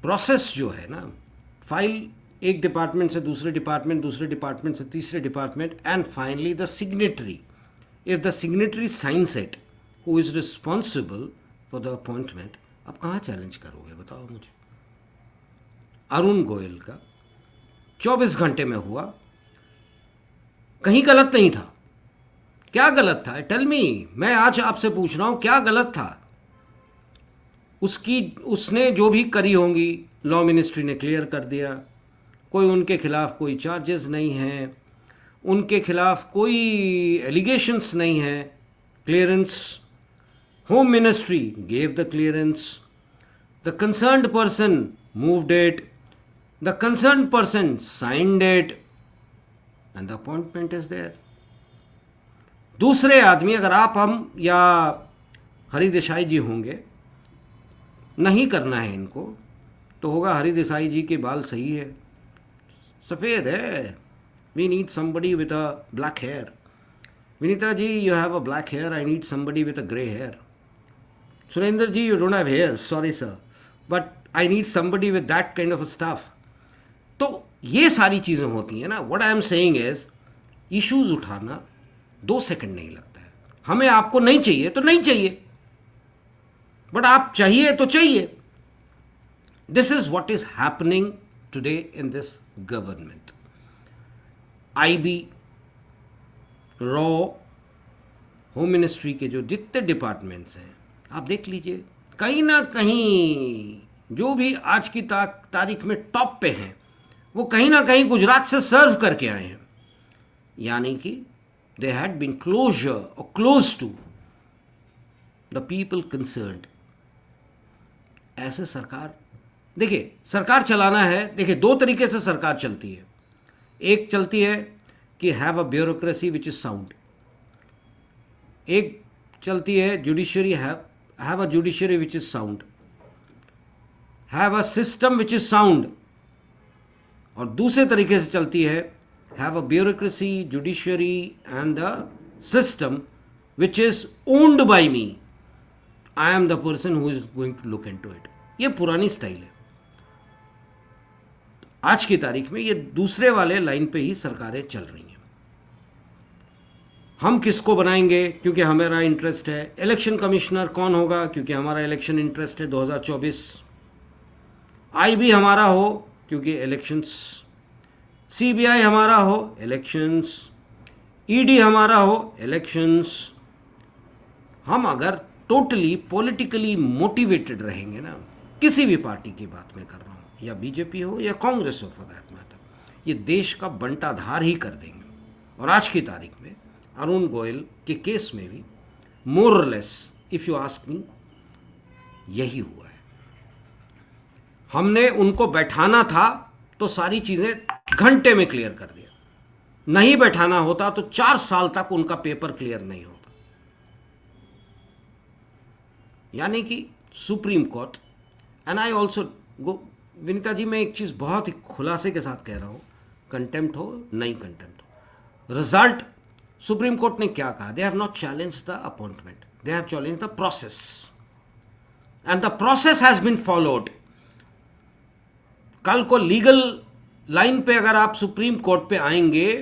Process जो है ना, फाइल एक डिपार्टमेंट से दूसरे डिपार्टमेंट, दूसरे डिपार्टमेंट से तीसरे department, and finally the signatory, if the signatory science it, who is responsible for the appointment, आप कहाँ चैलेंज करोगे बताओ मुझे? अरुण गोयल का 24 घंटे में हुआ, कहीं गलत नहीं था। क्या गलत था? टेल मी, मैं आज आपसे पूछ रहा हूं क्या गलत था? उसने जो भी करी होंगी लॉ मिनिस्ट्री ने क्लियर कर दिया, कोई उनके खिलाफ कोई चार्जेस नहीं है, उनके खिलाफ कोई एलिगेशंस नहीं है, clearance, home ministry gave the clearance, the concerned person moved it, the concerned person signed it, and the appointment is there. दूसरे आदमी, अगर आप, हम या हरि देसाई जी होंगे, नहीं करना है इनको, तो होगा हरि देसाई जी के बाल सही है, सफ़ेद है, we need somebody with a black hair, Vineeta ji you have a black hair, I need somebody with a grey hair, Surendra ji you don't have hair, sorry sir, but I need somebody with that kind of stuff. तो ये सारी चीज़ें होती हैं ना। What I am saying is, issues उठाना 2 second नहीं लगता है। हमें आपको नहीं चाहिए तो नहीं चाहिए, बट आप चाहिए तो चाहिए। This is what is happening today in this government. IB, raw, home ministry के जो जितने डिपार्टमेंट्स हैं, आप देख लीजिए, कहीं ना कहीं जो भी आज की तारीख में टॉप पे हैं, वो कहीं ना कहीं गुजरात से सर्व करके आए हैं, यानी कि they had been closure or close to the people concerned। ऐसे सरकार, देखिए सरकार चलाना है, देखिए 2 तरीके से सरकार चलती है। एक चलती है कि have a bureaucracy which is sound, एक चलती है judiciary, have a judiciary which is sound, have a system which is sound, और दूसरे तरीके से चलती है have a bureaucracy, judiciary and the system which is owned by me, I am the person who is going to look into it। ये पुरानी style है। आज की तारीख में ये दूसरे वाले लाइन पे ही सरकारें चल रही हैं। हम किसको बनाएंगे क्योंकि हमारा इंटरेस्ट है, इलेक्शन कमिश्नर कौन होगा क्योंकि हमारा इलेक्शन इंटरेस्ट है 2024, आईबी हमारा हो क्योंकि इलेक्शंस, सीबीआई हमारा हो इलेक्शंस, ईडी हमारा हो इलेक्शंस। हम अगर टोटली पॉलिटिकली मोटिवेटेड रहेंगे ना, किसी भी पार्टी की बात मैं कर रहा हूँ, या बीजेपी हो या कांग्रेस हो फॉर दैट मैटर, ये देश का बंटाधार ही कर देंगे। और आज की तारीख में अरुण गोयल के केस में भी मोर और less, if you ask me, यही हुआ है। हमने उनको बैठाना था तो सारी चीज़ें घंटे में क्लियर कर दिया, नहीं बैठाना होता तो 4 साल तक उनका पेपर क्लियर नहीं होता। यानी कि supreme court, and I also go, Vinita ji मैं एक चीज़ बहुत ही खुलासे के साथ कह रहा हूँ, कंटेम्प्ट हो नहीं कंटेम्प्ट हो, रिजल्ट सुप्रीम कोर्ट ने क्या कहा, they have not challenge the appointment, they have challenge the process, and the process has been followed. कल को लीगल लाइन पे अगर आप सुप्रीम कोर्ट पे आएंगे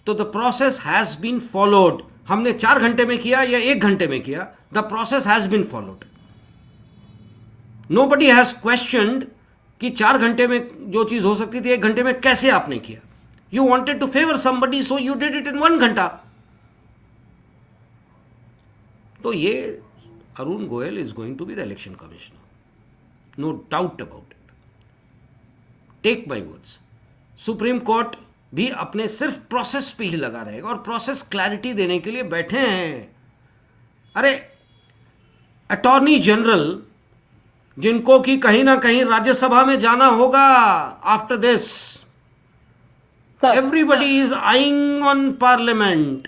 तो the process has been followed. हमने 4 घंटे में किया या 1 घंटे में किया, the process has been followed. Nobody has questioned कि 4 घंटे में जो चीज हो सकती थी 1 घंटे में कैसे आपने किया। You wanted to favour somebody so you did it in 1 घंटा। तो ये Arun Goyal is going to be the election commissioner, no doubt about it, take my words. Supreme court भी अपने सिर्फ प्रोसेस पे ही लगा रहेगा और प्रोसेस क्लैरिटी देने के लिए बैठे हैं। अरे अटॉर्नी जनरल, जिनको कि कहीं ना कहीं राज्यसभा में जाना होगा after this, everybody is eyeing on parliament.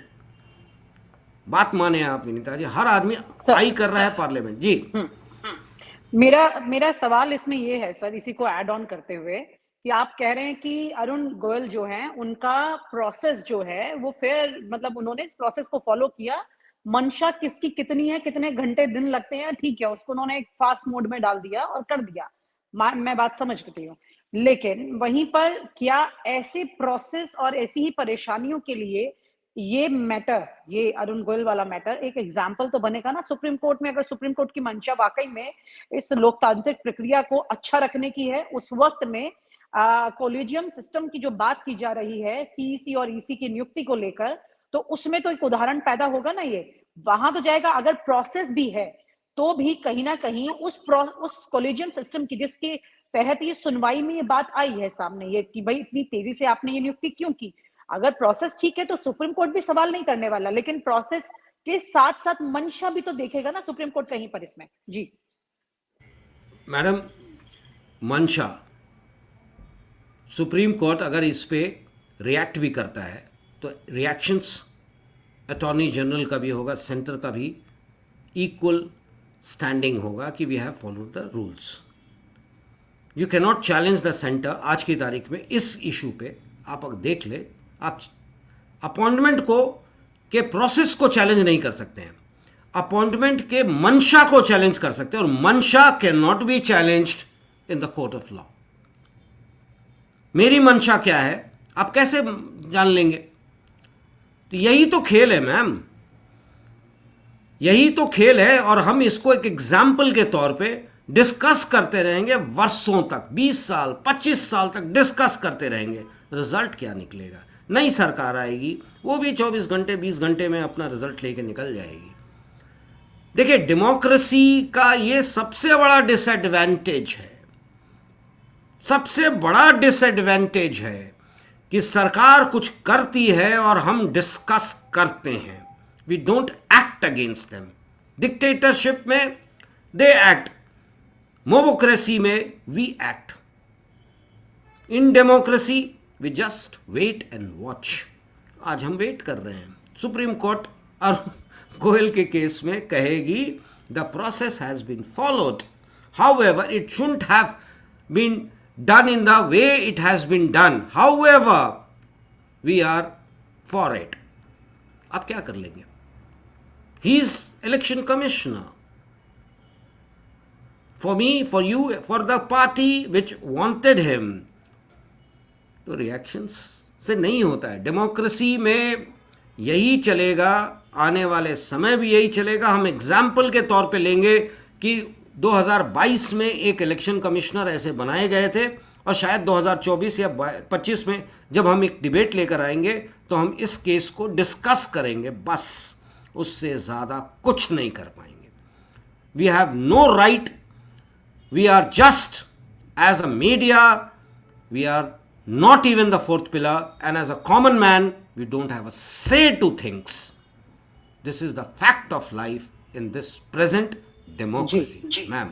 बात माने आप विनीता जी, हर आदमी आई कर रहा है पार्लियामेंट जी। मेरा सवाल इसमें ये है सर, इसी को ऐड ऑन करते हुए, कि आप कह रहे हैं कि अरुण गोयल जो हैं उनका प्रोसेस जो है वो फेयर, मतलब उन्होंने इस प्रोसेस को फॉलो किया। मंशा किसकी कितनी है, कितने घंटे दिन लगते हैं, ठीक है, उसको उन्होंने एक फास्ट मोड में डाल दिया और कर दिया। मैं बात समझ गई हूँ। लेकिन वहीं पर क्या ऐसे प्रोसेस और ऐसी ही परेशानियों के लिए ये मैटर, ये अरुण गोयल वाला मैटर एक एग्जाम्पल तो बनेगा ना सुप्रीम कोर्ट में? अगर सुप्रीम कोर्ट की मंशा वाकई में इस लोकतांत्रिक प्रक्रिया को अच्छा रखने की है, उस वक्त में कॉलेजियम सिस्टम की जो बात की जा रही है सीईसी और ईसी की नियुक्ति को लेकर, तो उसमें तो एक उदाहरण पैदा होगा ना ये। वहां तो जाएगा। अगर प्रोसेस भी है तो भी कहीं ना कहीं उस कॉलेजियम सिस्टम की जिसके तहत ये सुनवाई में ये बात आई है सामने, ये कि भाई इतनी तेजी से आपने ये नियुक्ति क्यों की। अगर प्रोसेस ठीक है तो सुप्रीम कोर्ट भी सवाल नहीं करने वाला, लेकिन प्रोसेस के साथ साथ मंशा भी तो देखेगा ना सुप्रीम कोर्ट कहीं पर इसमें। जी मैडम, मंशा सुप्रीम कोर्ट अगर इस पे रिएक्ट भी करता है तो रिएक्शंस अटॉर्नी जनरल का भी होगा, सेंटर का भी इक्वल स्टैंडिंग होगा कि we have followed the rules. You can not challenge the centre. आज की तारीख में इस इशू पे आप अगर देख ले, आप अपॉइंटमेंट को के प्रोसेस को चैलेंज नहीं कर सकते हैं, अपॉइंटमेंट के मंशा को चैलेंज कर सकते हैं, और मंशा can not be challenged in the court of law. मेरी मंशा क्या है आप कैसे जान लेंगे? तो यही तो खेल है मैम, यही तो खेल है। और हम इसको एक एग्जाम्पल के तौर पे डिस्कस करते रहेंगे वर्षों तक, 20 साल 25 साल तक डिस्कस करते रहेंगे। रिजल्ट क्या निकलेगा? नई सरकार आएगी, वो भी 24 घंटे 20 घंटे में अपना रिजल्ट लेके निकल जाएगी। देखिए, डेमोक्रेसी का ये सबसे बड़ा डिसएडवांटेज है, सबसे बड़ा डिसएडवांटेज है कि सरकार कुछ करती है और हम डिस्कस करते हैं। We don't act against them. Dictatorship में दे एक्ट, मोबोक्रेसी में we act. In democracy we just wait and watch. आज हम वेट कर रहे हैं। सुप्रीम कोर्ट अरुण गोयल के केस में कहेगी the process has been followed, however it shouldn't have been done in the way it has been done, however we are for it। आप क्या कर लेंगे? he is election commissioner for me, for you, for the party which wanted him। तो reactions से नहीं होता है। Democracy में यही चलेगा, आने वाले समय भी यही चलेगा। हम एग्जाम्पल के तौर पे लेंगे कि 2022 में एक इलेक्शन कमिश्नर ऐसे बनाए गए थे, और शायद 2024 या 25 में जब हम एक डिबेट लेकर आएंगे तो हम इस केस को डिस्कस करेंगे, बस उससे ज़्यादा कुछ नहीं कर पाएंगे। We have no right, we are just as a media, we are not even the fourth pillar, and as a common man we don't have a say to things. This is the fact of life in this present democracy ma'am.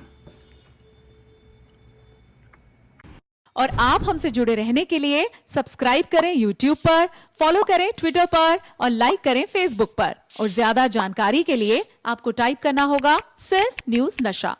और आप हमसे जुड़े रहने के लिए subscribe करें YouTube पर, follow करें Twitter पर और लाइक करें Facebook पर। और ज्यादा जानकारी के लिए आपको टाइप करना होगा सिर्फ न्यूज़ नशा।